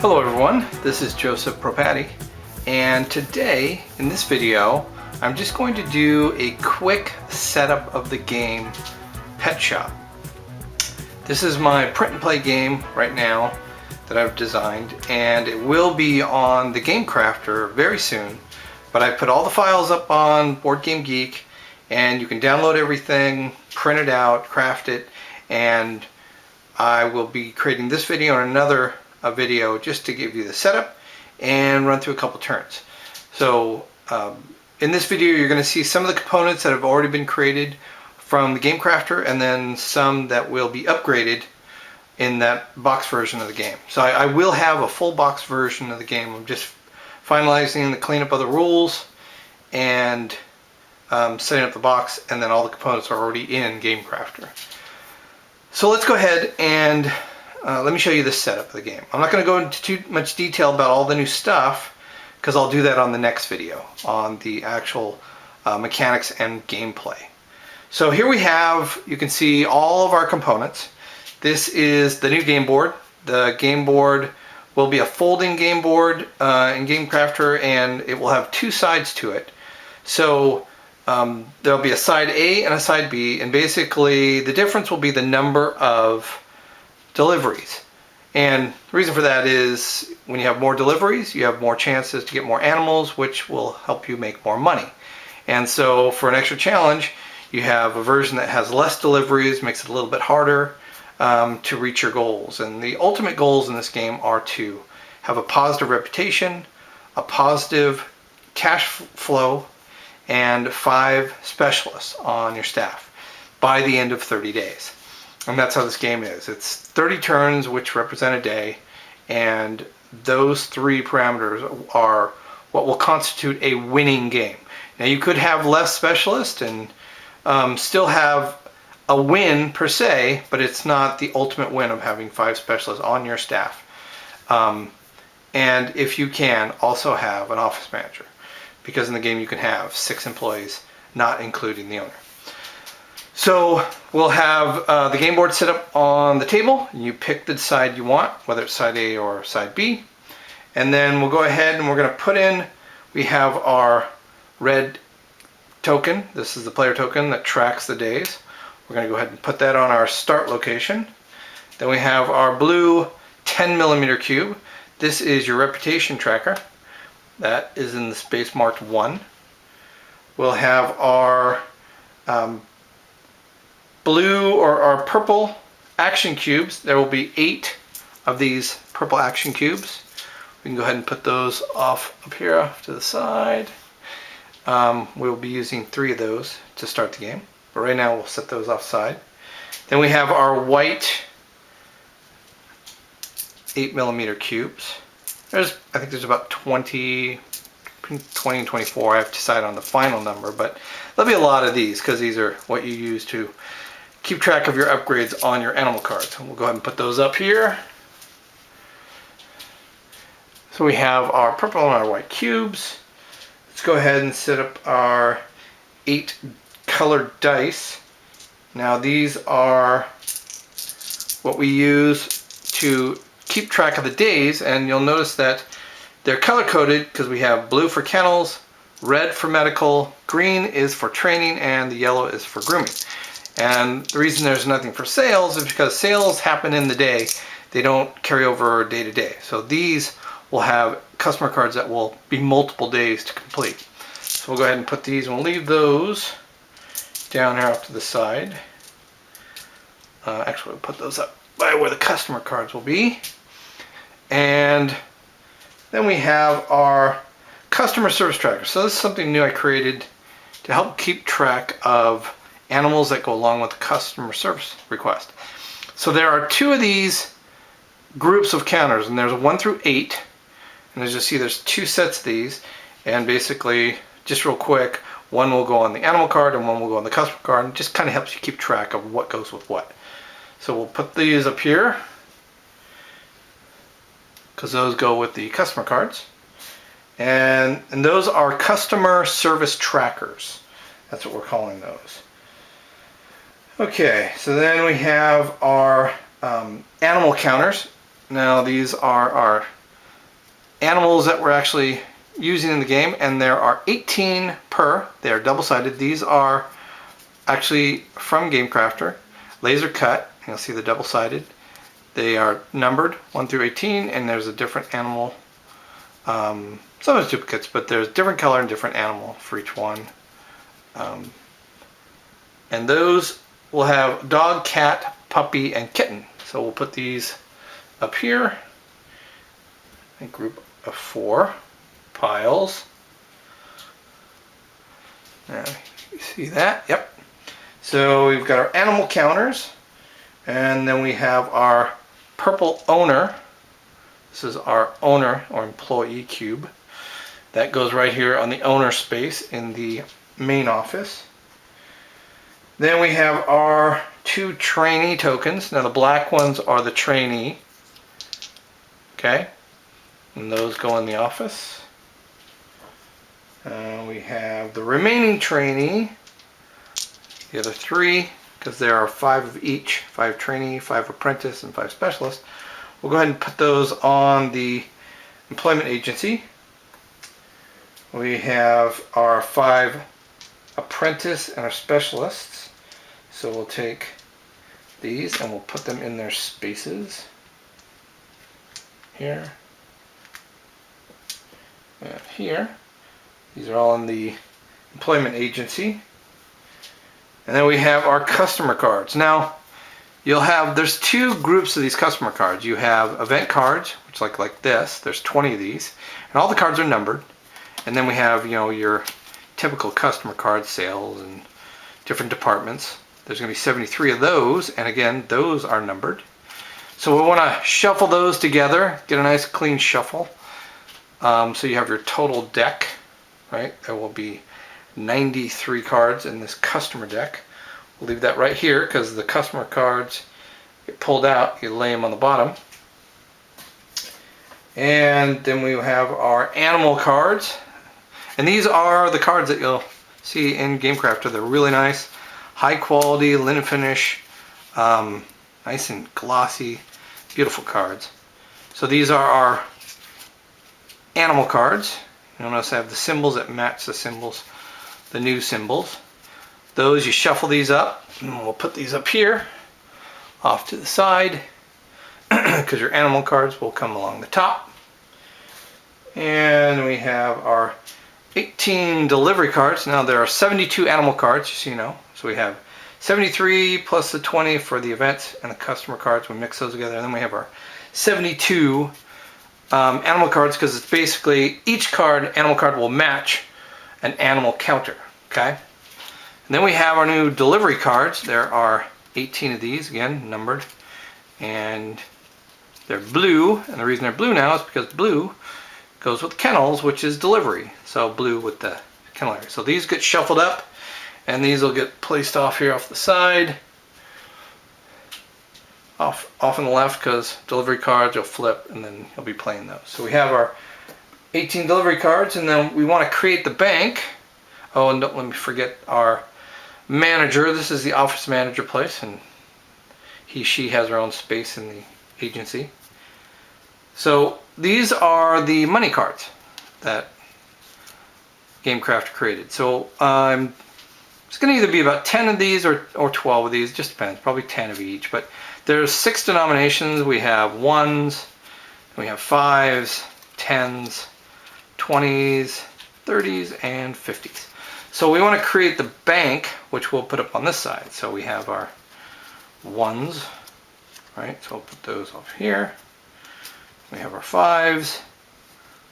Hello everyone, this is Joseph Propati, and today in this video I'm just going to do a quick setup of the game Pet Shop. This is my print and play game right now that I've designed, and it will be on the Game Crafter very soon, but I put all the files up on Board Game Geek and you can download everything, print it out, craft it, and I will be creating this video and another video just to give you the setup and run through a couple turns. So in this video you're going to see some of the components that have already been created from the Game Crafter, and then some that will be upgraded in that box version of the game. So I will have a full box version of the game. I'm just finalizing the cleanup of the rules and setting up the box, and then all the components are already in Game Crafter. So let's go ahead and let me show you the setup of the game. I'm not going to go into too much detail about all the new stuff because I'll do that on the next video on the actual mechanics and gameplay. So here we have, you can see all of our components. This is the new game board. The game board will be a folding game board in Game Crafter, and it will have two sides to it. So there'll be a side A and a side B, and basically the difference will be the number of deliveries. And the reason for that is when you have more deliveries, you have more chances to get more animals, which will help you make more money. And so for an extra challenge, you have a version that has less deliveries, makes it a little bit harder to reach your goals. And the ultimate goals in this game are to have a positive reputation, a positive cash flow, and 5 specialists on your staff by the end of 30 days. And that's how this game is. It's 30 turns, which represent a day, and those 3 parameters are what will constitute a winning game. Now you could have less specialists and still have a win per se, but it's not the ultimate win of having 5 specialists on your staff. And if you can, also have an office manager, because in the game you can have 6 employees, not including the owner. So we'll have the game board set up on the table. You pick the side you want, whether it's side A or side B. And then we'll go ahead and we're going to put in, we have our red token. This is the player token that tracks the days. We're going to go ahead and put that on our start location. Then we have our blue 10mm cube. This is your reputation tracker. That is in the space marked 1. We'll have our blue or our purple action cubes. There will be 8 of these purple action cubes. We can go ahead and put those off up here off to the side. We'll be using 3 of those to start the game, but right now we'll set those offside. Then we have our white 8mm cubes. I think there's about 20 and 24. I have to decide on the final number, but there'll be a lot of these because these are what you use to keep track of your upgrades on your animal cards. We'll go ahead and put those up here. So we have our purple and our white cubes. Let's go ahead and set up our 8 colored dice. Now these are what we use to keep track of the days, and you'll notice that they're color coded because we have blue for kennels, red for medical, green is for training, and the yellow is for grooming. And the reason there's nothing for sales is because sales happen in the day. They don't carry over day to day. So these will have customer cards that will be multiple days to complete. So we'll go ahead and put these, and we'll leave those down here off to the side. Actually, we'll put those up by where the customer cards will be. And then we have our customer service tracker. So this is something new I created to help keep track of animals that go along with the customer service request. So there are 2 of these groups of counters, and there's 1 through 8. And as you see, there's 2 sets of these. And basically, just real quick, 1 will go on the animal card and 1 will go on the customer card. And it just kind of helps you keep track of what goes with what. So we'll put these up here, because those go with the customer cards. And those are customer service trackers. That's what we're calling those. Okay, so then we have our animal counters. Now these are our animals that we're actually using in the game, and there are 18 per. They are double-sided. These are actually from GameCrafter, laser cut. You'll see the double-sided. They are numbered 1 through 18, and there's a different animal. Some of it's duplicates, but there's different color and different animal for each one. And those will have dog, cat, puppy, and kitten. So we'll put these up here. A group of 4 piles. Now, you see that? Yep. So we've got our animal counters, and then we have our purple owner. This is our owner or employee cube. That goes right here on the owner space in the main office. Then we have our 2 trainee tokens. Now the black ones are the trainee. Okay. And those go in the office. We have the remaining trainee. The other 3, because there are 5 of each. 5 trainee, 5 apprentice, and 5 specialists. We'll go ahead and put those on the employment agency. We have our 5 apprentice and our specialists. So we'll take these and we'll put them in their spaces. Here. And here. These are all in the employment agency. And then we have our customer cards. Now, there's 2 groups of these customer cards. You have event cards, which like this. There's 20 of these, and all the cards are numbered. And then we have, your typical customer cards, sales and different departments. There's going to be 73 of those, and again, those are numbered. So we want to shuffle those together, get a nice clean shuffle. So you have your total deck, right? There will be 93 cards in this customer deck. We'll leave that right here because the customer cards get pulled out. You lay them on the bottom. And then we have our animal cards. And these are the cards that you'll see in GameCrafter. They're really nice, high quality, linen finish, nice and glossy, beautiful cards. So these are our animal cards. You'll notice I have the symbols that match the symbols, the new symbols. Those, you shuffle these up, and we'll put these up here, off to the side, because your animal cards will come along the top. And we have our 18 delivery cards. Now there are 72 animal cards, just so you know. So we have 73 plus the 20 for the events and the customer cards. We mix those together, and then we have our 72 animal cards, because it's basically each animal card will match an animal counter. Okay. And then we have our new delivery cards. There are 18 of these, again, numbered. And they're blue. And the reason they're blue now is because blue goes with kennels, which is delivery. So blue with the kennel area. So these get shuffled up, and these will get placed off here off the side. Off on the left, because delivery cards will flip, and then you'll be playing those. So we have our 18 delivery cards, and then we want to create the bank. Oh, and don't let me forget our manager. This is the office manager place, and she has her own space in the agency. So these are the money cards that GameCrafter created. So it's going to either be about 10 of these or 12 of these, just depends, probably 10 of each. But there's 6 denominations. We have 1s, we have 5s, 10s, 20s, 30s, and 50s. So we want to create the bank, which we'll put up on this side. So we have our 1s, right? So we'll put those off here. We have our 5s.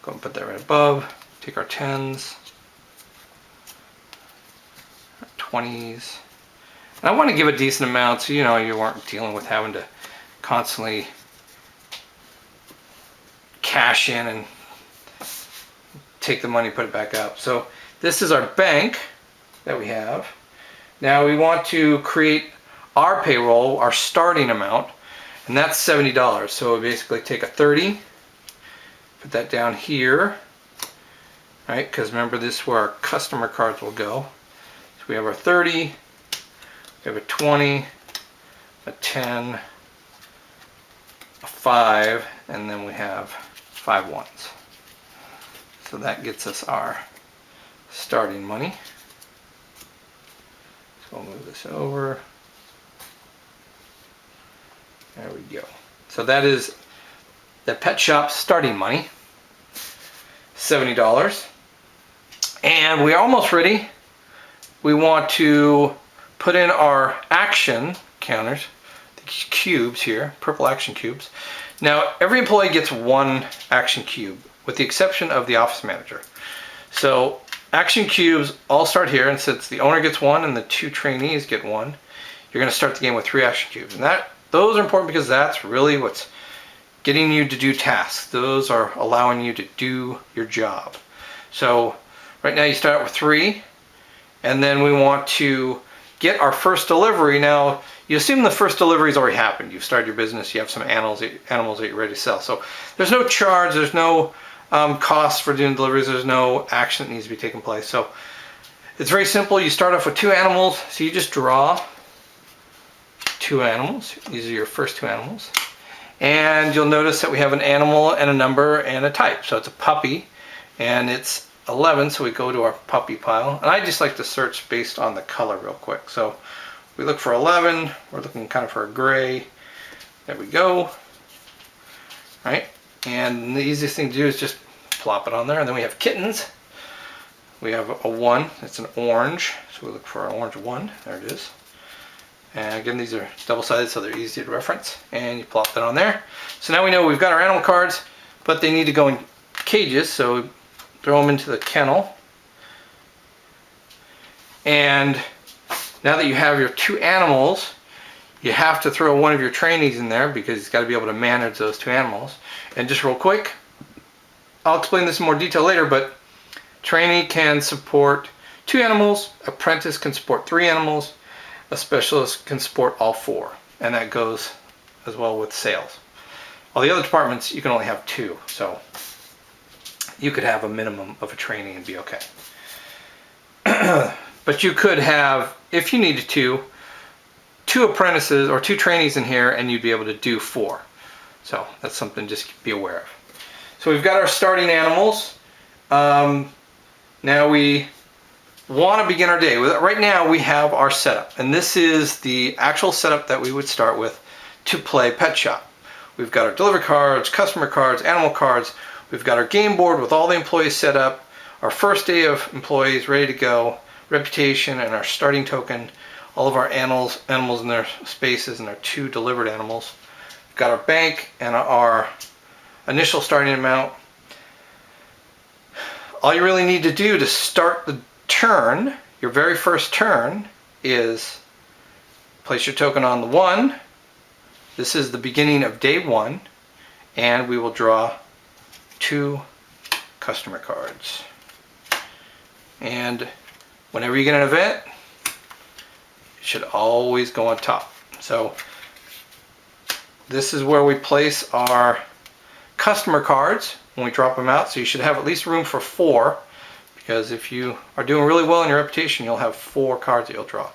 Go and put that right above. Take our 10s, our 20s. And I want to give a decent amount so you weren't dealing with having to constantly cash in and take the money, put it back up. So this is our bank that we have. Now we want to create our payroll, our starting amount, and that's $70. So we basically take a 30, put that down here, right? Because remember, this is where our customer cards will go. So we have our 30, we have a 20, a 10, a 5, and then we have 5 1s. So that gets us our starting money. So we'll move this over. There we go. So that is the pet shop starting money, $70. And we're almost ready. We want to put in our action counters, the cubes here, purple action cubes. Now, every employee gets one action cube, with the exception of the office manager. So action cubes all start here, and since the owner gets one and the 2 trainees get one, you're going to start the game with 3 action cubes. And those are important because that's really what's getting you to do tasks. Those are allowing you to do your job. So right now you start out with 3, and then we want to get our first delivery. Now, you assume the first delivery's already happened. You've started your business, you have some animals that you're ready to sell. So there's no charge, there's no cost for doing deliveries, there's no action that needs to be taking place. So it's very simple. You start off with 2 animals, so you just draw 2 animals. These are your first 2 animals. And you'll notice that we have an animal and a number and a type. So it's a puppy, and it's 11, so we go to our puppy pile. And I just like to search based on the color real quick. So we look for 11, we're looking kind of for a gray. There we go. Right? And the easiest thing to do is just plop it on there. And then we have kittens. We have a 1, it's an orange. So we look for an orange 1, there it is. And again, these are double-sided, so they're easy to reference. And you plop that on there. So now we know we've got our animal cards, but they need to go in cages, so we throw them into the kennel. And now that you have your 2 animals, you have to throw one of your trainees in there because he's got to be able to manage those 2 animals. And just real quick, I'll explain this in more detail later, but trainee can support 2 animals, apprentice can support 3 animals, a specialist can support all 4, and that goes as well with sales. All the other departments, you can only have 2, so you could have a minimum of a trainee and be okay. But you could have, if you needed to, 2 apprentices or 2 trainees in here, and you'd be able to do 4. So that's something just to be aware of. So we've got our starting animals. Now we want to begin our day. Right now we have our setup, and this is the actual setup that we would start with to play Pet Shop. We've got our delivery cards, customer cards, animal cards. We've got our game board with all the employees set up, our first day of employees ready to go, reputation, and our starting token, all of our animals in their spaces, and our 2 delivered animals. We've got our bank and our initial starting amount. All you really need to do to start the turn, your very first turn, is place your token on the 1. This is the beginning of day 1, and we will draw 2 customer cards. And whenever you get an event, it should always go on top. So this is where we place our customer cards when we drop them out. So you should have at least room for 4, because if you are doing really well in your reputation, you'll have 4 cards that you'll draw.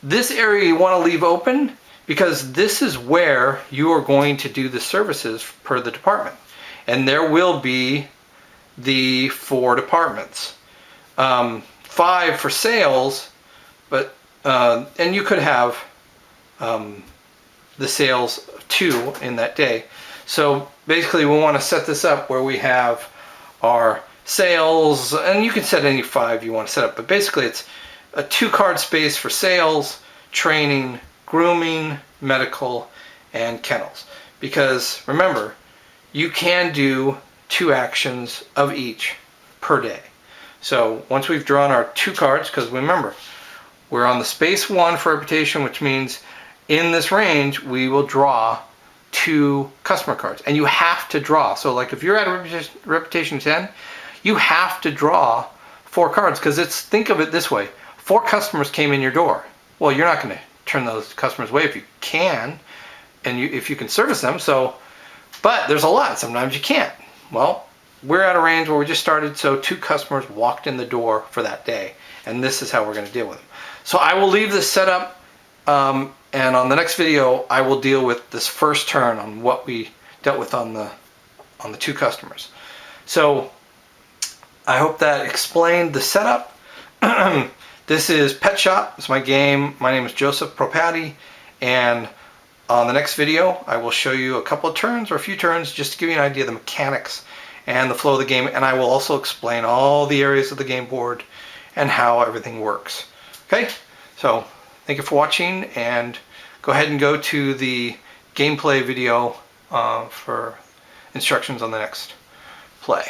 This area you want to leave open because this is where you are going to do the services per the department. And there will be the 4 departments. 5 for sales, but and you could have the sales 2 in that day. So basically we want to set this up where we have our sales, and you can set any 5 you want to set up, but basically it's a 2-card space for sales, training, grooming, medical, and kennels. Because remember, you can do 2 actions of each per day. So once we've drawn our 2 cards, because remember, we're on the space 1 for reputation, which means in this range we will draw 2 customer cards, and you have to draw. So like if you're at a reputation 10, you have to draw 4 cards, because think of it this way: 4 customers came in your door. Well, you're not going to turn those customers away if you can, and if you can service them. So, but there's a lot. Sometimes you can't. Well, we're at a range where we just started, so 2 customers walked in the door for that day, and this is how we're going to deal with them. So I will leave this set up, and on the next video I will deal with this first turn on what we dealt with on the 2 customers. So I hope that explained the setup. This is Pet Shop. It's my game. My name is Joseph Propati, and on the next video I will show you a couple of turns or a few turns just to give you an idea of the mechanics and the flow of the game, and I will also explain all the areas of the game board and how everything works. Okay, so thank you for watching, and go ahead and go to the gameplay video for instructions on the next play.